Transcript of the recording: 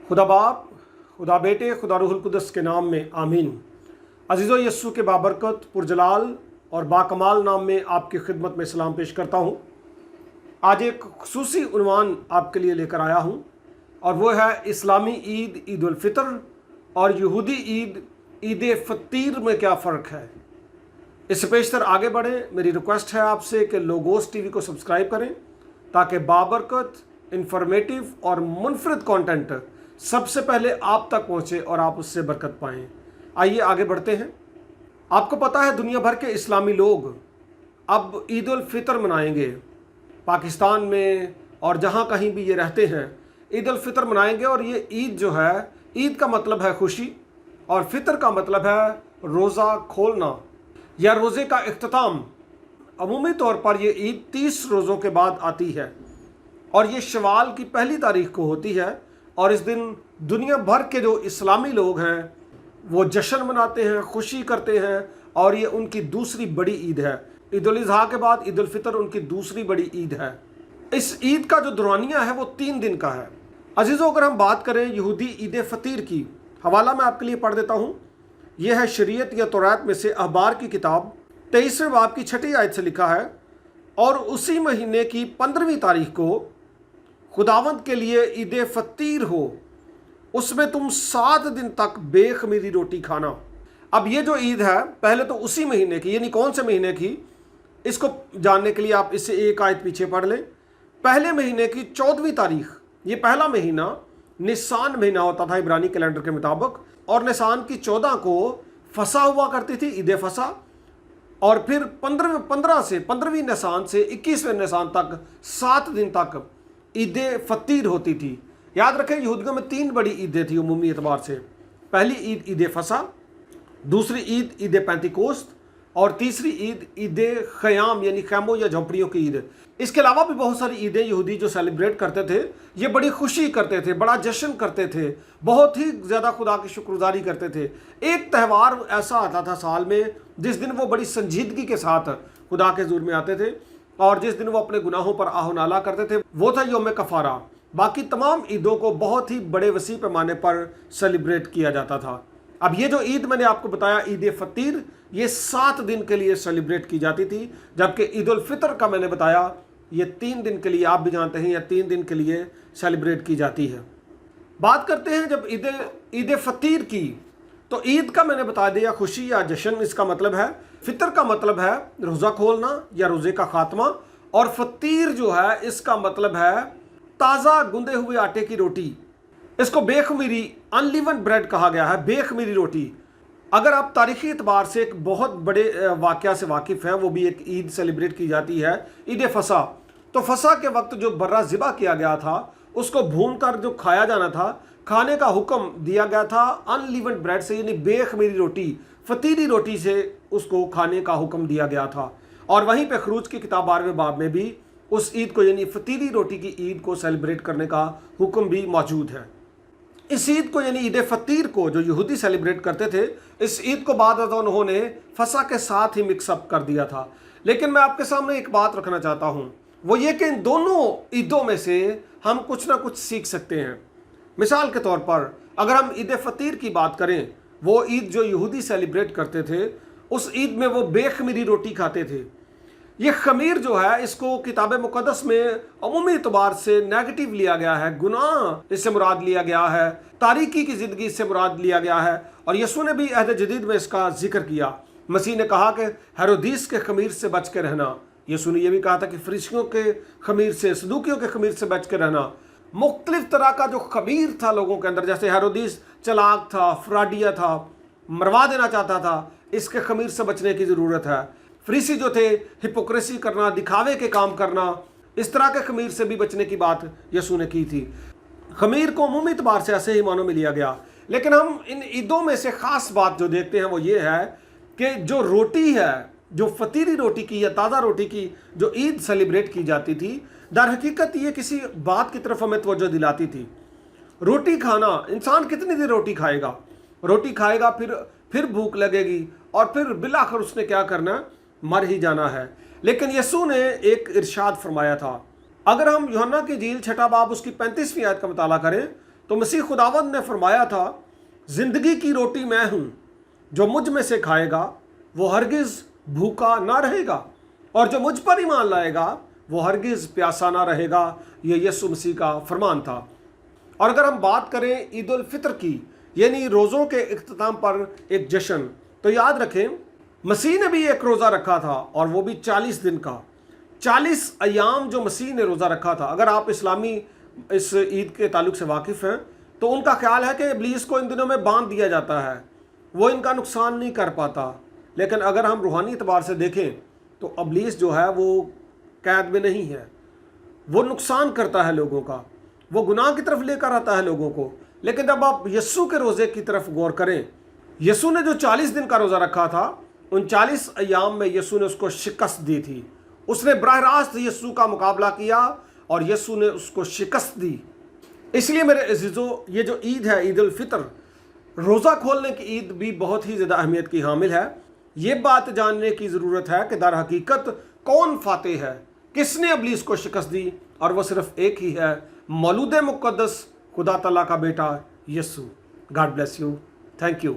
खुदा बाप, खुदा बेटे, खुदा रूहुल कुदस के नाम में आमीन। अज़ीज़ो यस्सु के बाबरकत पुरजलाल और बाकमाल नाम में आपकी खिदमत में सलाम पेश करता हूँ। आज एक खुसूसी उन्वान आपके लिए लेकर आया हूँ और वो है इस्लामी ईद ईद उल फितर और यहूदी ईद ईद फतीर में क्या फ़र्क है। इससे पेशतर आगे बढ़ें, मेरी रिक्वेस्ट है आपसे कि लोगोस टीवी को सब्सक्राइब करें ताकि बाबरकत, इन्फॉर्मेटिव और मुनफरिद कंटेंट सबसे पहले आप तक पहुंचे और आप उससे बरकत पाएं। आइए आगे बढ़ते हैं। आपको पता है दुनिया भर के इस्लामी लोग अब ईद उल फितर मनाएंगे। पाकिस्तान में और जहां कहीं भी ये रहते हैं ईद उल फितर मनाएंगे। और ये ईद जो है, ईद का मतलब है खुशी और फितर का मतलब है रोज़ा खोलना या रोज़े का इख्तिताम। अमूमी तौर पर ये ईद 30 रोज़ों के बाद आती है और ये शवाल की पहली तारीख को होती है। और इस दिन दुनिया भर के जो इस्लामी लोग हैं वो जश्न मनाते हैं, खुशी करते हैं और ये उनकी दूसरी बड़ी ईद है। ईद उल अज़हा के बाद ईद उल फितर उनकी दूसरी बड़ी ईद है। इस ईद का जो दौरानिया है वो 3 दिन का है। अजीज़ों, अगर हम बात करें यहूदी ईद फतीर की, हवाला मैं आपके लिए पढ़ देता हूँ। यह है शरीयत या तौरात में से अखबार की किताब 23वें बाब की 6ठी आयत से लिखा है। और उसी महीने की 15वीं तारीख को खुदावंद के लिए ईद फतीर हो, उसमें तुम 7 दिन तक बेखमीरी रोटी खाना। अब ये जो ईद है पहले तो उसी महीने की, यानी कौन से महीने की, इसको जानने के लिए आप इससे एक आयत पीछे पढ़ लें। पहले महीने की 14वीं तारीख, ये पहला महीना निसान महीना होता था इब्रानी कैलेंडर के मुताबिक, और निसान की 14 को फसा हुआ करती थी, ईद फसा। और फिर 15वीं निसान से 21वें निसान तक 7 दिन तक ईद फतीर होती थी। याद रखें, यहूदियों में 3 बड़ी ईदें थी उमूमी एतबार से। पहली ईद ईद फसा, दूसरी ईद ईद पेंतिकोस्त और तीसरी ईद ईद ख़याम यानी खैमों या झोंपड़ियों की ईद। इसके अलावा भी बहुत सारी ईदें यहूदी जो सेलिब्रेट करते थे, ये बड़ी खुशी करते थे, बड़ा जश्न करते थे, बहुत ही ज़्यादा खुदा की शुक्रगुजारी करते थे। एक त्यौहार ऐसा आता था साल में जिस दिन वो बड़ी संजीदगी के साथ खुदा के हुज़ूर में आते थे और जिस दिन वो अपने गुनाहों पर आहो नाला करते थे, वो था यौम कफ़ारा। बाकी तमाम ईदों को बहुत ही बड़े वसी पैमाने पर सेलिब्रेट किया जाता था। अब ये जो ईद मैंने आपको बताया ईद फतीर, ये 7 दिन के लिए सेलिब्रेट की जाती थी, जबकि ईद उल फितर का मैंने बताया ये 3 दिन के लिए, आप भी जानते हैं, या 3 दिन के लिए सेलिब्रेट की जाती है। बात करते हैं जब ईद फतीर की, तो ईद का मैंने बता दिया खुशी या जश्न इसका मतलब है, फितर का मतलब है रोज़ा खोलना या रोज़े का खात्मा, और फतीर जो है इसका मतलब है ताज़ा गुंदे हुए आटे की रोटी। इसको बेखमीरी अनलिवन ब्रेड कहा गया है, बेखमीरी रोटी। अगर आप तारीखी एतबार से एक बहुत बड़े वाक़या से वाकिफ़ हैं, वो भी एक ईद सेलिब्रेट की जाती है, ईद फसा। तो फसा के वक्त जो बर्रा ज़िबा किया गया था उसको भून कर जो खाया जाना था, खाने का हुक्म दिया गया था अनलिवन ब्रेड से, यानी बेखमीरी रोटी, फतीरी रोटी से उसको खाने का हुक्म दिया गया था। और वहीं पे खरूज की किताब 12वें बाब में भी उस ईद को, यानी फतीरी रोटी की ईद को सेलिब्रेट करने का हुक्म भी मौजूद है। इस ईद को, यानी ईद फतीर को जो यहूदी सेलिब्रेट करते थे, इस ईद को बाद उन्होंने फसा के साथ ही मिक्सअप कर दिया था। लेकिन मैं आपके सामने एक बात रखना चाहता हूँ, वो ये कि इन दोनों ईदों में से हम कुछ ना कुछ सीख सकते हैं। मिसाल के तौर पर अगर हम ईद फतीर की बात करें, वो ईद जो यहूदी सेलिब्रेट करते थे, उस ईद में वो बेखमीरी रोटी खाते थे। ये खमीर जो है इसको किताब मुक़द्दस में अमूमी एतबार से नेगेटिव लिया गया है, गुनाह इससे मुराद लिया गया है, तारीकी की ज़िंदगी इससे मुराद लिया गया है। और यीशु ने भी अहद जदीद में इसका जिक्र किया। मसीह ने कहा कि हेरोदीस के खमीर से बच के रहना। यीशु ने यह भी कहा था कि फरिश्तियों के खमीर से, सदूकियों के खमीर से बच के रहना। मुख्तलिफ तरह का जो खमीर था लोगों के अंदर, जैसे हेरोदीस चालाक था, फ्राडिया था, मरवा देना चाहता था, इसके खमीर से बचने की ज़रूरत है। फरीसी जो थे, हिपोक्रेसी करना, दिखावे के काम करना, इस तरह के खमीर से भी बचने की बात यीशु ने की थी। खमीर को अमूमी एतबार से ऐसे ही मानों में लिया गया। लेकिन हम इन ईदों में से ख़ास बात जो देखते हैं वो ये है कि जो रोटी है, जो फतीरी रोटी की या ताज़ा रोटी की जो ईद सेलिब्रेट की जाती थी, दर हकीकत ये किसी बात की तरफ हमें तवज्जो दिलाती थी। रोटी खाना, इंसान कितनी देर रोटी खाएगा, रोटी खाएगा फिर भूख लगेगी और फिर बिलाखिर उसने क्या करना, मर ही जाना है। लेकिन यीशु ने एक इरशाद फरमाया था, अगर हम यूहन्ना की इंजील 6वां बाब उसकी 35वीं आयत का मुताला करें तो मसीह खुदावंद ने फरमाया था, ज़िंदगी की रोटी मैं हूँ, जो मुझ में से खाएगा वो हरगिज़ भूखा ना रहेगा, और जो मुझ पर ईमान लाएगा वो हरगिज़ प्यासा ना रहेगा। ये यीशु मसीह का फरमान था। और अगर हम बात करें ईद उल फितर की, यानी रोज़ों के इख्तिताम पर एक जश्न, तो याद रखें मसीह ने भी एक रोज़ा रखा था, और वो भी 40 दिन का। 40 अयाम जो मसीह ने रोज़ा रखा था। अगर आप इस्लामी इस ईद के ताल्लुक से वाकिफ़ हैं तो उनका ख्याल है कि इब्लीस को इन दिनों में बांध दिया जाता है, वो इनका नुकसान नहीं कर पाता। लेकिन अगर हम रूहानी एतबार से देखें तो इब्लीस जो है वो कैद में नहीं है, वो नुकसान करता है लोगों का, वो गुनाह की तरफ लेकर आता है लोगों को। लेकिन जब आप यस्सु के रोज़े की तरफ गौर करें, यस्सु ने जो 40 दिन का रोज़ा रखा था, उन 40 अयाम में यस्सु ने उसको शिकस्त दी थी। उसने बराह रास्त यस्सु का मुकाबला किया और यस्सु ने उसको शिकस्त दी। इसलिए मेरे अज़ीज़ों, ये जो ईद है, ईद उल फितर, रोज़ा खोलने की ईद भी बहुत ही ज़्यादा अहमियत की हामिल है। ये बात जानने की ज़रूरत है कि दर हकीकत कौन फातेह है, किसने इब्लीस को शिकस्त दी, और वह सिर्फ एक ही है, मौलूद मुक़द्दस खुदा तआला का बेटा Yesu. God bless you. Thank you.